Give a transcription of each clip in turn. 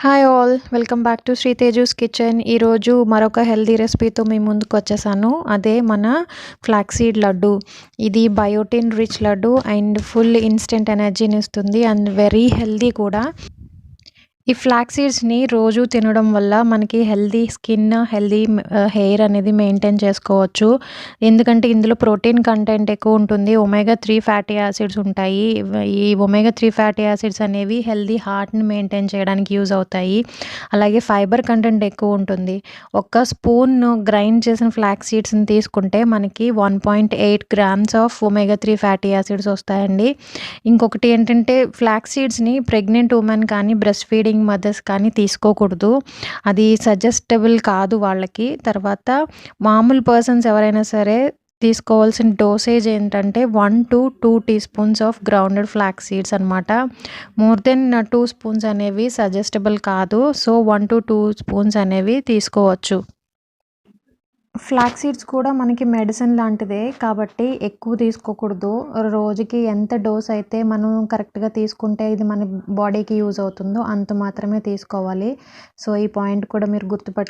Hi all, welcome back to Sriteju's kitchen. ఈరోజు మరొక healthy రెసిపీతో మీ ముందుకు వచ్చేసాను. అదే మన ఫ్లాక్సీడ్ లడ్డు. ఇది biotin rich laddu and full instant ఎనర్జీని ఇస్తుంది అండ్ వెరీ హెల్దీ కూడా. ఈ ఫ్లాక్స్ సీడ్స్ని రోజు తినడం వల్ల మనకి హెల్దీ స్కిన్, హెల్దీ హెయిర్ అనేది మెయింటైన్ చేసుకోవచ్చు. ఎందుకంటే ఇందులో ప్రోటీన్ కంటెంట్ ఎక్కువ ఉంటుంది, ఒమేగా 3 ఫ్యాటీ యాసిడ్స్ ఉంటాయి. ఈ ఒమేగా 3 ఫ్యాటీ యాసిడ్స్ అనేవి హెల్దీ హార్ట్ని మెయింటైన్ చేయడానికి యూజ్ అవుతాయి. అలాగే ఫైబర్ కంటెంట్ ఎక్కువ ఉంటుంది. ఒక స్పూన్ గ్రైండ్ చేసిన ఫ్లాక్స్ సీడ్స్ని తీసుకుంటే మనకి 1.8 grams of omega 3 fatty acids వస్తాయండి. ఇంకొకటి ఏంటంటే ఫ్లాక్స్ సీడ్స్ని ప్రెగ్నెంట్ ఉమెన్ కానీ బ్రెస్ట్ ఫీడింగ్ మదర్స్ కానీ తీసుకోకూడదు. అది సజెస్టబుల్ కాదు వాళ్ళకి. తర్వాత మామూలు పర్సన్స్ ఎవరైనా సరే తీసుకోవాల్సిన డోసేజ్ ఏంటంటే 1 to 2 teaspoons of grounded flax seeds అనమాట. మోర్ దెన్ 2 స్పూన్స్ అనేవి సజెస్టబుల్ కాదు. సో 1 to 2 స్పూన్స్ అనేవి తీసుకోవచ్చు. ఫ్లాక్స్ సీడ్స్ కూడా మనకి మెడిసిన్ లాంటిదే కాబట్టి ఎక్కువ తీసుకోకూడదు. రోజుకి ఎంత డోస్ అయితే మనం కరెక్ట్గా తీసుకుంటే ఇది మన బాడీకి యూజ్ అవుతుందో అంత మాత్రమే తీసుకోవాలి. సో ఈ పాయింట్ కూడా మీరు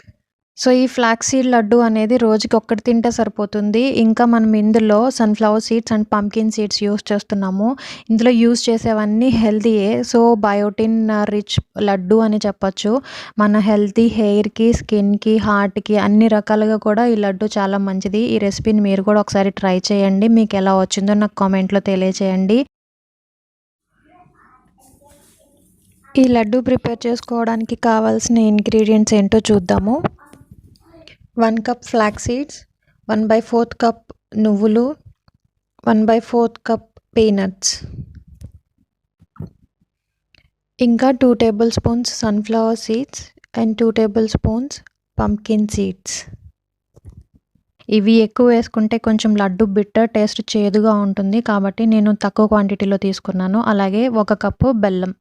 సో ఈ ఫ్లాక్స్ సీడ్ లడ్డు అనేది రోజుకి ఒక్కటి తింటే సరిపోతుంది. ఇంకా మనం ఇందులో sunflower seeds and pumpkin seeds use చేస్తున్నాము. ఇందులో యూస్ చేసేవన్నీ హెల్తీయే. సో బయోటిన్ రిచ్ లడ్డు అని చెప్పచ్చు. మన హెల్తీ హెయిర్కి, స్కిన్కి, హార్ట్కి అన్ని రకాలుగా కూడా ఈ లడ్డు చాలా మంచిది. ఈ రెసిపీని మీరు కూడా ఒకసారి ట్రై చేయండి. మీకు ఎలా వచ్చిందో నాకు కామెంట్లో తెలియచేయండి. ఈ లడ్డు ప్రిపేర్ చేసుకోవడానికి కావాల్సిన ఇంగ్రీడియంట్స్ ఏంటో చూద్దాము. 1 cup ఫ్లాక్స్ సీడ్స్, 1/4 కప్ నువ్వులు, 1/4 కప్ పీనట్స్, ఇంకా 2 tablespoons sunflower seeds and 2 tablespoons pumpkin seeds. ఇవి ఎక్కువ వేసుకుంటే కొంచెం లడ్డు బిట్టర్ టేస్ట్ చేదుగా ఉంటుంది కాబట్టి నేను తక్కువ క్వాంటిటీలో తీసుకున్నాను. అలాగే 1 కప్పు బెల్లం.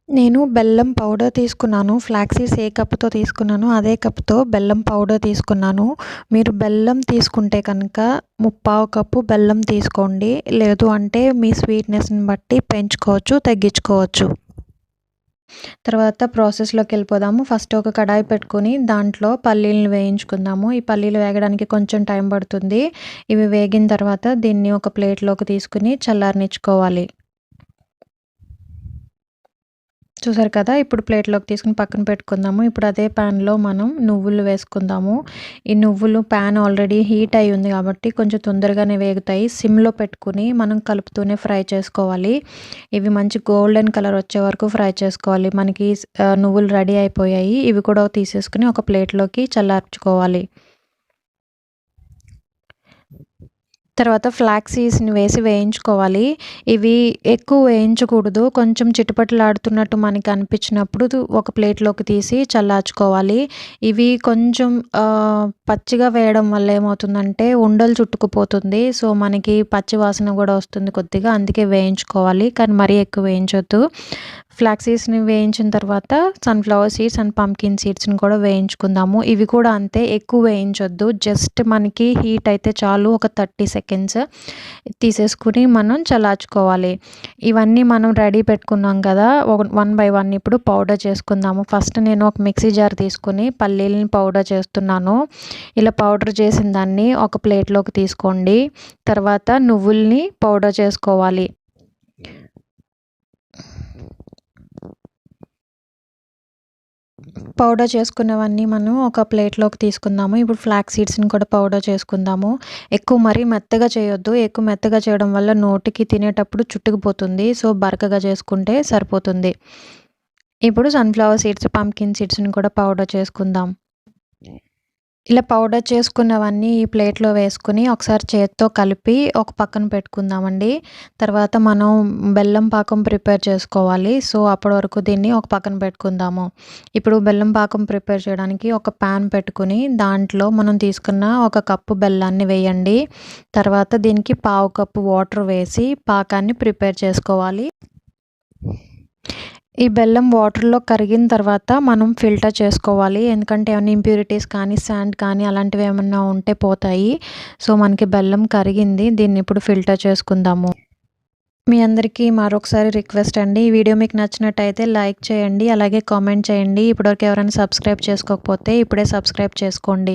నేను బెల్లం పౌడర్ తీసుకున్నాను. ఫ్లాక్స్ సీడ్స్ ఏ కప్తో తీసుకున్నానో అదే కప్తో బెల్లం పౌడర్ తీసుకున్నాను. మీరు బెల్లం తీసుకుంటే కనుక 3/4 కప్పు బెల్లం తీసుకోండి. లేదు అంటే మీ స్వీట్నెస్ని బట్టి పెంచుకోవచ్చు, తగ్గించుకోవచ్చు. తర్వాత ప్రాసెస్లోకి వెళ్ళిపోదాము. ఫస్ట్ ఒక కడాయి పెట్టుకుని దాంట్లో పల్లీలను వేయించుకుందాము. ఈ పల్లీలు వేగడానికి కొంచెం టైం పడుతుంది. ఇవి వేగిన తర్వాత దీన్ని ఒక ప్లేట్లోకి తీసుకుని చల్లారనిచ్చుకోవాలి. చూసారు కదా, ఇప్పుడు ప్లేట్లోకి తీసుకుని పక్కన పెట్టుకుందాము. ఇప్పుడు అదే ప్యాన్లో మనం నువ్వులు వేసుకుందాము. ఈ నువ్వులు ప్యాన్ ఆల్రెడీ హీట్ అయి ఉంది కాబట్టి కొంచెం తొందరగానే వేగుతాయి. సిమ్లో పెట్టుకుని మనం కలుపుతూనే ఫ్రై చేసుకోవాలి. ఇవి మంచి గోల్డెన్ కలర్ వచ్చే వరకు ఫ్రై చేసుకోవాలి. మనకి నువ్వులు రెడీ అయిపోయాయి. ఇవి కూడా తీసేసుకుని ఒక ప్లేట్లోకి చల్లార్చుకోవాలి. తర్వాత ఫ్లాక్స్ సీడ్స్ని వేసి వేయించుకోవాలి. ఇవి ఎక్కువ వేయించకూడదు. కొంచెం చిటపటలాడుతున్నట్టు మనకి అనిపించినప్పుడు ఒక ప్లేట్లోకి తీసి చల్లార్చుకోవాలి. ఇవి కొంచెం పచ్చిగా వేయడం వల్ల ఏమవుతుందంటే ఉండలు చుట్టుకుపోతుంది. సో మనకి పచ్చి వాసన కూడా వస్తుంది కొద్దిగా. అందుకే వేయించుకోవాలి, కానీ మరీ ఎక్కువ వేయించొద్దు. ఫ్లాక్స్ సీడ్స్ని వేయించిన తర్వాత సన్ఫ్లవర్ సీడ్స్ అండ్ పంకిన్ సీడ్స్ని కూడా వేయించుకుందాము. ఇవి కూడా అంతే, ఎక్కువ వేయించొద్దు. జస్ట్ మనకి హీట్ అయితే చాలు. ఒక 30 seconds తీసేసుకుని మనం చల్లార్చుకోవాలి. ఇవన్నీ మనం రెడీ పెట్టుకున్నాం కదా, 1 by 1 ఇప్పుడు పౌడర్ చేసుకుందాము. ఫస్ట్ నేను ఒక మిక్సీ జార్ తీసుకుని పల్లీలని పౌడర్ చేస్తున్నాను. ఇలా పౌడర్ చేసిన దాన్ని ఒక ప్లేట్లోకి తీసుకోండి. తర్వాత నువ్వుల్ని పౌడర్ చేసుకోవాలి. పౌడర్ చేసుకున్నవన్నీ మనం ఒక ప్లేట్లోకి తీసుకుందాము. ఇప్పుడు ఫ్లాక్స్ సీడ్స్ని కూడా పౌడర్ చేసుకుందాము. ఎక్కువ మరీ మెత్తగా చేయొద్దు. ఎక్కువ మెత్తగా చేయడం వల్ల నోటికి తినేటప్పుడు చుట్టుకుపోతుంది. సో బరకగా చేసుకుంటే సరిపోతుంది. ఇప్పుడు సన్ఫ్లవర్ సీడ్స్, పంకిన్ సీడ్స్ని కూడా పౌడర్ చేసుకుందాం. ఇలా పౌడర్ చేసుకున్నవన్నీ ఈ ప్లేట్లో వేసుకుని ఒకసారి చేత్తో కలిపి ఒక పక్కన పెట్టుకుందామండి. తర్వాత మనం బెల్లం పాకం ప్రిపేర్ చేసుకోవాలి. సో అప్పటి వరకు దీన్ని ఒక పక్కన పెట్టుకుందాము. ఇప్పుడు బెల్లం పాకం ప్రిపేర్ చేయడానికి ఒక ప్యాన్ పెట్టుకుని దాంట్లో మనం తీసుకున్న 1 కప్పు బెల్లాన్ని వేయండి. తర్వాత దీనికి 1/2 కప్పు వాటర్ వేసి పాకాన్ని ప్రిపేర్ చేసుకోవాలి. ఈ బెల్లం వాటర్లో కరిగిన తర్వాత మనం ఫిల్టర్ చేసుకోవాలి. ఎందుకంటే ఏమైనా ఇంప్యూరిటీస్ కానీ, శాండ్ కానీ అలాంటివి ఏమన్నా ఉంటే పోతాయి. సో మనకి బెల్లం కరిగింది. దీన్ని ఇప్పుడు ఫిల్టర్ చేసుకుందాము. మీ అందరికీ మరొకసారి రిక్వెస్ట్ అండి. ఈ వీడియో మీకు నచ్చినట్టయితే లైక్ చేయండి. అలాగే కామెంట్ చేయండి. ఇప్పటివరకు ఎవరైనా సబ్స్క్రైబ్ చేసుకోకపోతే ఇప్పుడే సబ్స్క్రైబ్ చేసుకోండి.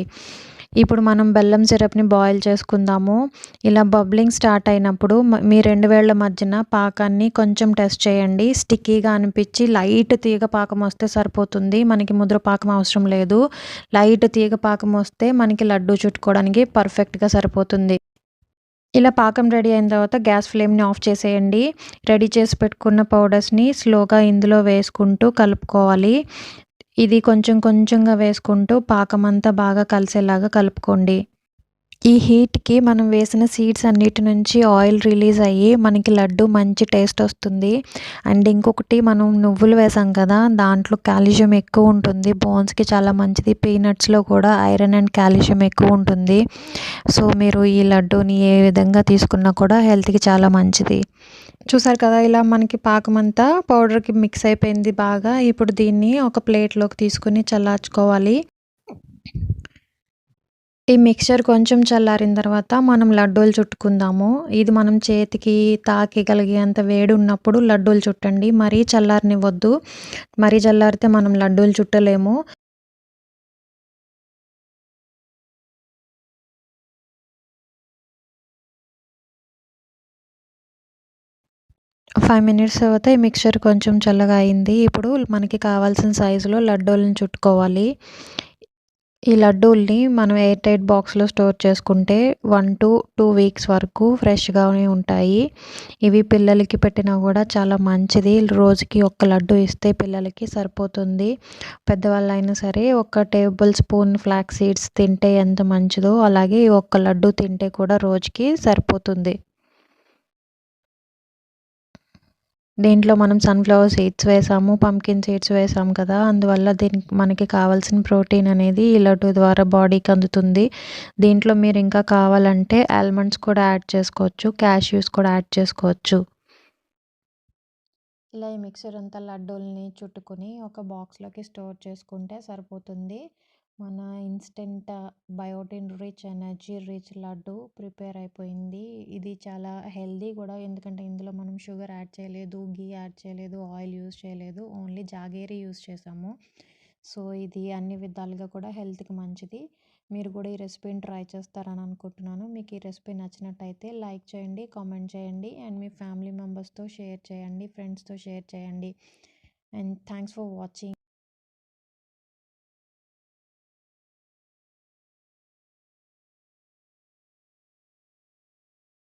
ఇప్పుడు మనం బెల్లం సిరప్‌ని బాయిల్ చేసుకుందాము. ఇలా బబ్లింగ్ స్టార్ట్ అయినప్పుడు మీ 2 వేళ్ల మధ్యన పాకాన్ని కొంచెం టెస్ట్ చేయండి. స్టిక్కీగా అనిపించి లైట్ తీగ పాకం వస్తే సరిపోతుంది. మనకి ముద్ర పాకం అవసరం లేదు. లైట్ తీగ పాకం వస్తే మనకి లడ్డూ చుట్టుకోవడానికి పర్ఫెక్ట్‌గా సరిపోతుంది. ఇలా పాకం రెడీ అయిన తర్వాత గ్యాస్ ఫ్లేమ్‌ని ఆఫ్ చేసేయండి. రెడీ చేసి పెట్టుకున్న పౌడర్స్‌ని స్లోగా ఇందులో వేసుకుంటూ కలుపుకోవాలి. ఇది కొంచెం కొంచెంగా వేసుకుంటూ పాకమంతా బాగా కలిసేలాగా కలుపుకోండి. ఈ హీట్‌కి మనం వేసిన సీడ్స్ అన్నిటి నుంచి ఆయిల్ రిలీజ్ అయ్యి మనకి లడ్డు మంచి టేస్ట్ వస్తుంది. అండ్ ఇంకొకటి మనం నువ్వులు వేసాం కదా! దాంట్లో కాల్షియం ఎక్కువ ఉంటుంది. బోన్స్‌కి చాలా మంచిది. పీనట్స్‌లో కూడా ఐరన్ అండ్ కాల్షియం ఎక్కువ ఉంటుంది. సో, మీరు ఈ లడ్డూని ఏ విధంగా తీసుకున్నా కూడా హెల్త్‌కి చాలా మంచిది. చూసారు కదా! ఇలా మనకి పాకమంతా పౌడర్‌కి మిక్స్ అయిపోయింది బాగా. ఇప్పుడు దీన్ని ఒక ప్లేట్‌లోకి తీసుకొని చల్లార్చుకోవాలి. ఈ మిక్స్చర్ కొంచెం చల్లారిన తర్వాత మనం లడ్డూలు చుట్టుకుందాము. ఇది మనం చేతికి తాకగలిగేంత వేడి ఉన్నప్పుడు లడ్డూలు చుట్టండి. మరీ చల్లారనివ్వద్దు. మరీ చల్లారితే మనం లడ్డూలు చుట్టలేము. 5 మినిట్స్ తర్వాత ఈ మిక్స్చర్ కొంచెం చల్లగా అయింది. ఇప్పుడు మనకి కావాల్సిన సైజులో లడ్డూలను చుట్టుకోవాలి. ఈ లడ్డూల్ని మనం ఎయిర్ టైట్ బాక్స్‌లో స్టోర్ చేసుకుంటే 1-2 వీక్స్ వరకు ఫ్రెష్‌గానే ఉంటాయి. ఇవి పిల్లలకి పెట్టినా కూడా చాలా మంచిది. రోజుకి ఒక్క లడ్డు ఇస్తే పిల్లలకి సరిపోతుంది. పెద్దవాళ్ళైనా సరే ఒక టేబుల్ స్పూన్ ఫ్లాక్స్ సీడ్స్ తింటే ఎంత మంచిదో అలాగే ఈ ఒక్క లడ్డు తింటే కూడా రోజుకి సరిపోతుంది. దీంట్లో మనం సన్‌ఫ్లవర్ సీడ్స్ వేసాము, పంకిన్ సీడ్స్ వేసాం కదా! అందువల్ల దీనికి మనకి కావాల్సిన ప్రోటీన్ అనేది ఈ లడ్డు ద్వారా బాడీకి అందుతుంది. దీంట్లో మీరు ఇంకా కావాలంటే ఆల్మండ్స్ కూడా యాడ్ చేసుకోవచ్చు. క్యాష్యూస్ కూడా యాడ్ చేసుకోవచ్చు. ఇలా ఈ మిక్చర్ అంతా లడ్డూల్ని చుట్టుకొని ఒక బాక్స్‌లోకి స్టోర్ చేసుకుంటే సరిపోతుంది. మన instant biotin rich, energy rich laddu prepare అయిపోయింది. ఇది చాలా హెల్తీ కూడా ఎందుకంటే ఇందులో మనం షుగర్ యాడ్ చేయలేదు, ఘీ యాడ్ చేయలేదు, ఆయిల్ యూజ్ చేయలేదు. ఓన్లీ జాగేరీ యూజ్ చేసాము. సో, ఇది అన్ని విధాలుగా కూడా హెల్త్‌కి మంచిది. మీరు కూడా ఈ రెసిపీని ట్రై చేస్తారని అనుకుంటున్నాను. మీకు ఈ రెసిపీ నచ్చినట్టయితే లైక్ చేయండి, కామెంట్ చేయండి అండ్ మీ ఫ్యామిలీ మెంబర్స్‌తో షేర్ చేయండి, ఫ్రెండ్స్‌తో షేర్ చేయండి. And thanks for watching.